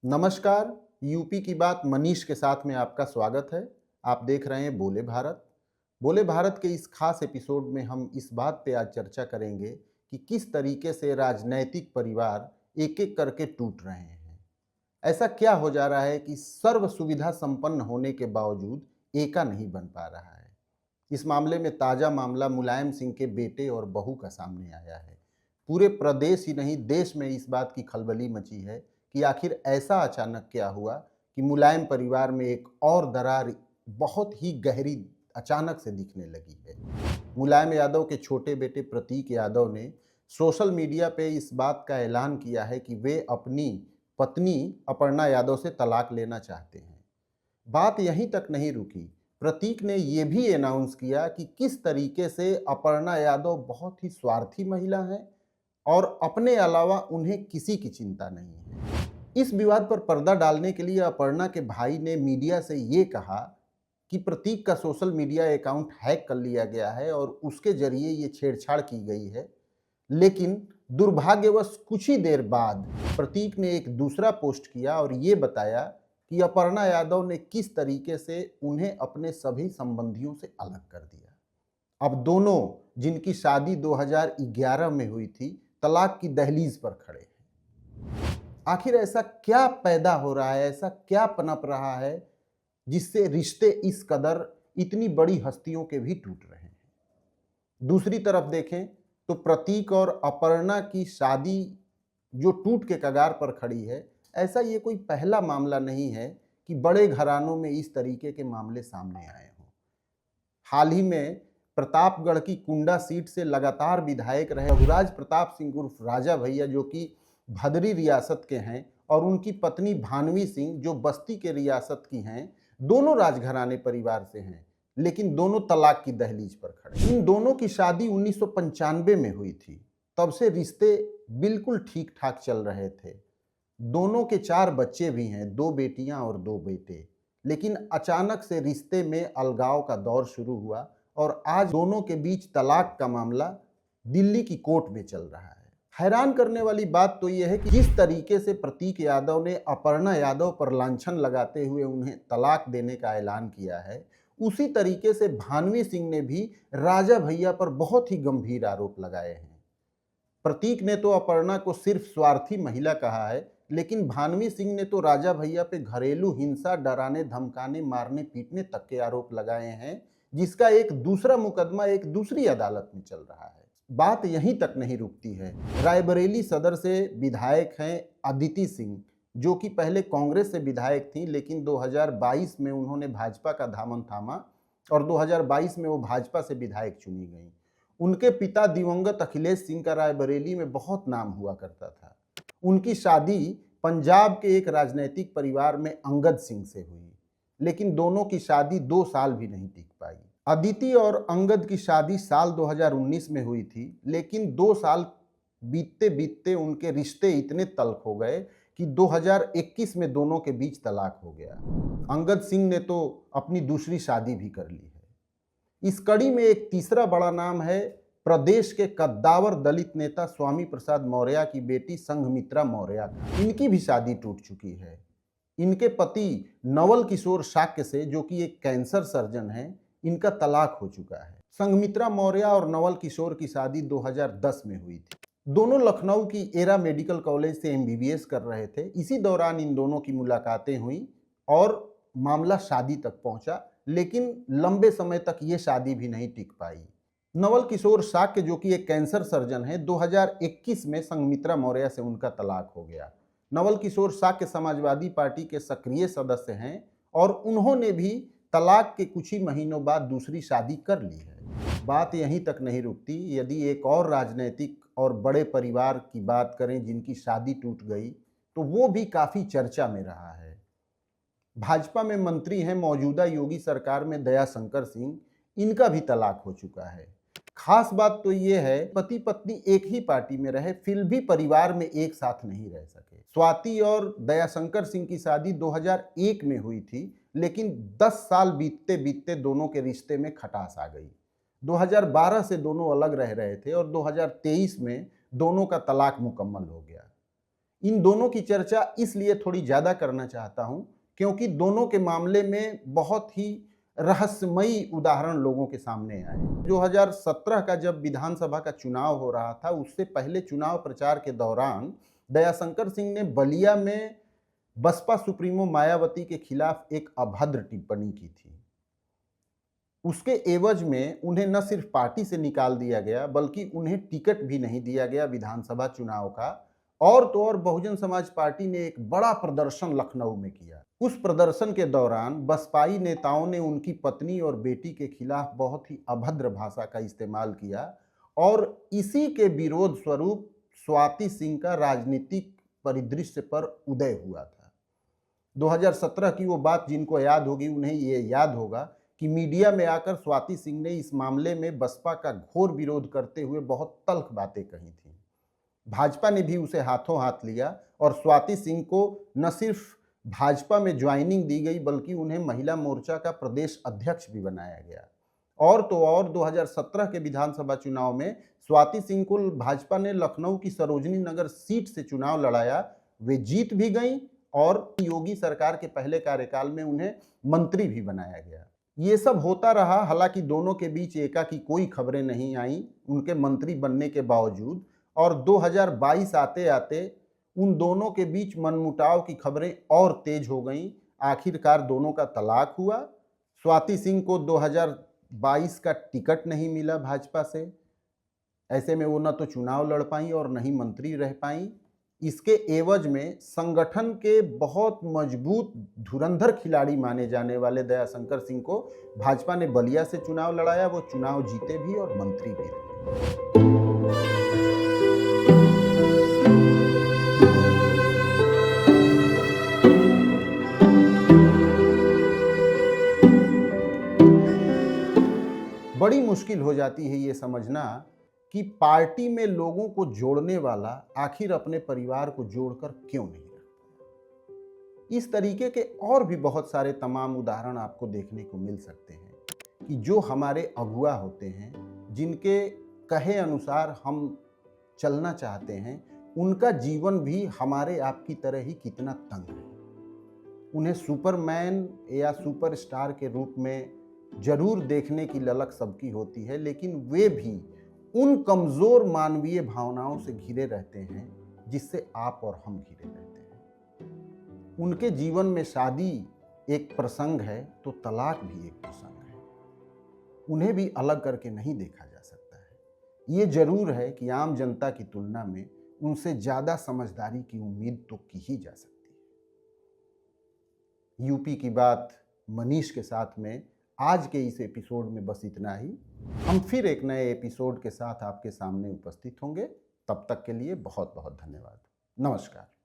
नमस्कार। यूपी की बात मनीष के साथ में आपका स्वागत है। आप देख रहे हैं बोले भारत। बोले भारत के इस खास एपिसोड में हम इस बात पे आज चर्चा करेंगे कि किस तरीके से राजनैतिक परिवार एक-एक करके टूट रहे हैं। ऐसा क्या हो जा रहा है कि सर्व सुविधा संपन्न होने के बावजूद एका नहीं बन पा रहा है। इस मामले में ताजा मामला मुलायम सिंह के बेटे और बहू का सामने आया है। पूरे प्रदेश ही नहीं देश में इस बात की खलबली मची है कि आखिर ऐसा अचानक क्या हुआ कि मुलायम परिवार में एक और दरार बहुत ही गहरी अचानक से दिखने लगी है। मुलायम यादव के छोटे बेटे प्रतीक यादव ने सोशल मीडिया पे इस बात का ऐलान किया है कि वे अपनी पत्नी अपर्णा यादव से तलाक लेना चाहते हैं। बात यहीं तक नहीं रुकी। प्रतीक ने यह भी अनाउंस किया कि किस तरीके से अपर्णा यादव बहुत ही स्वार्थी महिला है और अपने अलावा उन्हें किसी की चिंता नहीं है। इस विवाद पर पर्दा डालने के लिए अपर्णा के भाई ने मीडिया से ये कहा कि प्रतीक का सोशल मीडिया अकाउंट हैक कर लिया गया है और उसके जरिए ये छेड़छाड़ की गई है। लेकिन दुर्भाग्यवश कुछ ही देर बाद प्रतीक ने एक दूसरा पोस्ट किया और ये बताया कि अपर्णा यादव ने किस तरीके से उन्हें अपने सभी संबंधियों से अलग कर दिया। अब दोनों, जिनकी शादी 2011 में हुई थी, तलाक की दहलीज पर खड़े हैं। आखिर ऐसा क्या पैदा हो रहा है, ऐसा क्या पनप रहा है जिससे रिश्ते इस कदर इतनी बड़ी हस्तियों के भी टूट रहे हैं। दूसरी तरफ देखें तो प्रतीक और अपर्णा की शादी जो टूट के कगार पर खड़ी है, ऐसा ये कोई पहला मामला नहीं है कि बड़े घरानों में इस तरीके के मामले सामने आए हों। हाल ही में प्रतापगढ़ की कुंडा सीट से लगातार विधायक रहे रघुराज प्रताप सिंह उर्फ राजा भैया, जो कि भदरी रियासत के हैं, और उनकी पत्नी भानवी सिंह जो बस्ती के रियासत की हैं, दोनों राजघराने परिवार से हैं, लेकिन दोनों तलाक की दहलीज पर खड़े। इन दोनों की शादी 1995 में हुई थी। तब से रिश्ते बिल्कुल ठीक ठाक चल रहे थे। दोनों के 4 बच्चे भी हैं, 2 बेटियां और 2 बेटे। लेकिन अचानक से रिश्ते में अलगाव का दौर शुरू हुआ और आज दोनों के बीच तलाक का मामला दिल्ली की कोर्ट में चल रहा है। हैरान करने वाली बात तो यह है कि जिस तरीके से प्रतीक यादव ने अपर्णा यादव पर लांछन लगाते हुए उन्हें तलाक देने का ऐलान किया है, उसी तरीके से भानवी सिंह ने भी राजा भैया पर बहुत ही गंभीर आरोप लगाए हैं। प्रतीक ने तो अपर्णा को सिर्फ स्वार्थी महिला कहा है, लेकिन भानवी सिंह ने तो राजा भैया पे घरेलू हिंसा, डराने धमकाने, मारने पीटने तक के आरोप लगाए हैं, जिसका एक दूसरा मुकदमा एक दूसरी अदालत में चल रहा है। बात यहीं तक नहीं रुकती है। रायबरेली सदर से विधायक हैं अदिति सिंह, जो कि पहले कांग्रेस से विधायक थी, लेकिन 2022 में उन्होंने भाजपा का दामन थामा और 2022 में वो भाजपा से विधायक चुनी गई। उनके पिता दिवंगत अखिलेश सिंह का रायबरेली में बहुत नाम हुआ करता था। उनकी शादी पंजाब के एक राजनीतिक परिवार में अंगद सिंह से हुई, लेकिन दोनों की शादी 2 साल भी नहीं टिक पाई। अदिति और अंगद की शादी साल 2019 में हुई थी, लेकिन 2 साल बीतते बीतते उनके रिश्ते इतने तल्ख हो गए कि 2021 में दोनों के बीच तलाक हो गया। अंगद सिंह ने तो अपनी दूसरी शादी भी कर ली है। इस कड़ी में एक तीसरा बड़ा नाम है प्रदेश के कद्दावर दलित नेता स्वामी प्रसाद मौर्य की बेटी संघमित्रा मौर्य का। इनकी भी शादी टूट चुकी है। इनके पति नवल किशोर शाक्य से, जो कि एक कैंसर सर्जन हैं, इनका तलाक हो चुका है। संघमित्रा मौर्य और नवल किशोर की शादी 2010 में हुई थी। दोनों लखनऊ की एरा मेडिकल कॉलेज से एमबीबीएस कर रहे थे। इसी दौरान इन दोनों की मुलाकातें हुई और मामला शादी तक पहुंचा, लेकिन लंबे समय तक ये शादी भी नहीं टिक पाई। नवल किशोर शाक्य, जो कि एक कैंसर सर्जन है, 2021 में संघमित्रा मौर्य से उनका तलाक हो गया। नवल किशोर शाक्य समाजवादी पार्टी के सक्रिय सदस्य हैं और उन्होंने भी तलाक के कुछ ही महीनों बाद दूसरी शादी कर ली है। बात यहीं तक नहीं रुकती। यदि एक और राजनीतिक और बड़े परिवार की बात करें जिनकी शादी टूट गई, तो वो भी काफ़ी चर्चा में रहा है। भाजपा में मंत्री हैं मौजूदा योगी सरकार में दयाशंकर सिंह, इनका भी तलाक हो चुका है। खास बात तो ये है, पति पत्नी एक ही पार्टी में रहे, फिर भी परिवार में एक साथ नहीं रह सके। स्वाति और दयाशंकर सिंह की शादी 2001 में हुई थी, लेकिन 10 साल बीतते बीतते दोनों के रिश्ते में खटास आ गई। 2012 से दोनों अलग रह रहे थे और 2023 में दोनों का तलाक मुकम्मल हो गया। इन दोनों की चर्चा इसलिए थोड़ी ज़्यादा करना चाहता हूं क्योंकि दोनों के मामले में बहुत ही रहस्यमयी उदाहरण लोगों के सामने आए। 2017 का जब विधानसभा का चुनाव हो रहा था, उससे पहले चुनाव प्रचार के दौरान दयाशंकर सिंह ने बलिया में बसपा सुप्रीमो मायावती के खिलाफ एक अभद्र टिप्पणी की थी। उसके एवज में उन्हें न सिर्फ पार्टी से निकाल दिया गया, बल्कि उन्हें टिकट भी नहीं दिया गया विधानसभा चुनाव का। और तो और बहुजन समाज पार्टी ने एक बड़ा प्रदर्शन लखनऊ में किया। उस प्रदर्शन के दौरान बसपाई नेताओं ने उनकी पत्नी और बेटी के खिलाफ बहुत ही अभद्र भाषा का इस्तेमाल किया और इसी के विरोध स्वरूप स्वाति सिंह का राजनीतिक परिदृश्य पर उदय हुआ था। 2017 की वो बात जिनको याद होगी उन्हें ये याद होगा कि मीडिया में आकर स्वाति सिंह ने इस मामले में बसपा का घोर विरोध करते हुए बहुत तल्ख बातें कही थी। भाजपा ने भी उसे हाथों हाथ लिया और स्वाति सिंह को न सिर्फ भाजपा में ज्वाइनिंग दी गई बल्कि उन्हें महिला मोर्चा का प्रदेश अध्यक्ष भी बनाया गया। और तो और 2017 के विधानसभा चुनाव में स्वाति सिंह को भाजपा ने लखनऊ की सरोजनी नगर सीट से चुनाव लड़ाया। वे जीत भी गई और योगी सरकार के पहले कार्यकाल में उन्हें मंत्री भी बनाया गया। ये सब होता रहा, हालांकि दोनों के बीच एकाकी कोई खबरें नहीं आई उनके मंत्री बनने के बावजूद। और 2022 आते आते उन दोनों के बीच मनमुटाव की खबरें और तेज हो गईं। आखिरकार दोनों का तलाक हुआ। स्वाति सिंह को 2022 का टिकट नहीं मिला भाजपा से। ऐसे में वो न तो चुनाव लड़ पाई और न ही मंत्री रह पाई। इसके एवज में संगठन के बहुत मजबूत धुरंधर खिलाड़ी माने जाने वाले दयाशंकर सिंह को भाजपा ने बलिया से चुनाव लड़ाया। वो चुनाव जीते भी और मंत्री भी रहे। बड़ी मुश्किल हो जाती है ये समझना कि पार्टी में लोगों को जोड़ने वाला आखिर अपने परिवार को जोड़कर क्यों नहीं रखता। इस तरीके के और भी बहुत सारे तमाम उदाहरण आपको देखने को मिल सकते हैं कि जो हमारे अगुआ होते हैं, जिनके कहे अनुसार हम चलना चाहते हैं, उनका जीवन भी हमारे आपकी तरह ही कितना तंग है। उन्हें सुपरमैन या सुपरस्टार के रूप में जरूर देखने की ललक सबकी होती है, लेकिन वे भी उन कमजोर मानवीय भावनाओं से घिरे रहते हैं जिससे आप और हम घिरे रहते हैं। उनके जीवन में शादी एक प्रसंग है तो तलाक भी एक प्रसंग है। उन्हें भी अलग करके नहीं देखा जा सकता है। ये जरूर है कि आम जनता की तुलना में उनसे ज्यादा समझदारी की उम्मीद तो की ही जा सकती है। यूपी की बात मनीष के साथ में आज के इस एपिसोड में बस इतना ही। हम फिर एक नए एपिसोड के साथ आपके सामने उपस्थित होंगे। तब तक के लिए बहुत बहुत धन्यवाद। नमस्कार।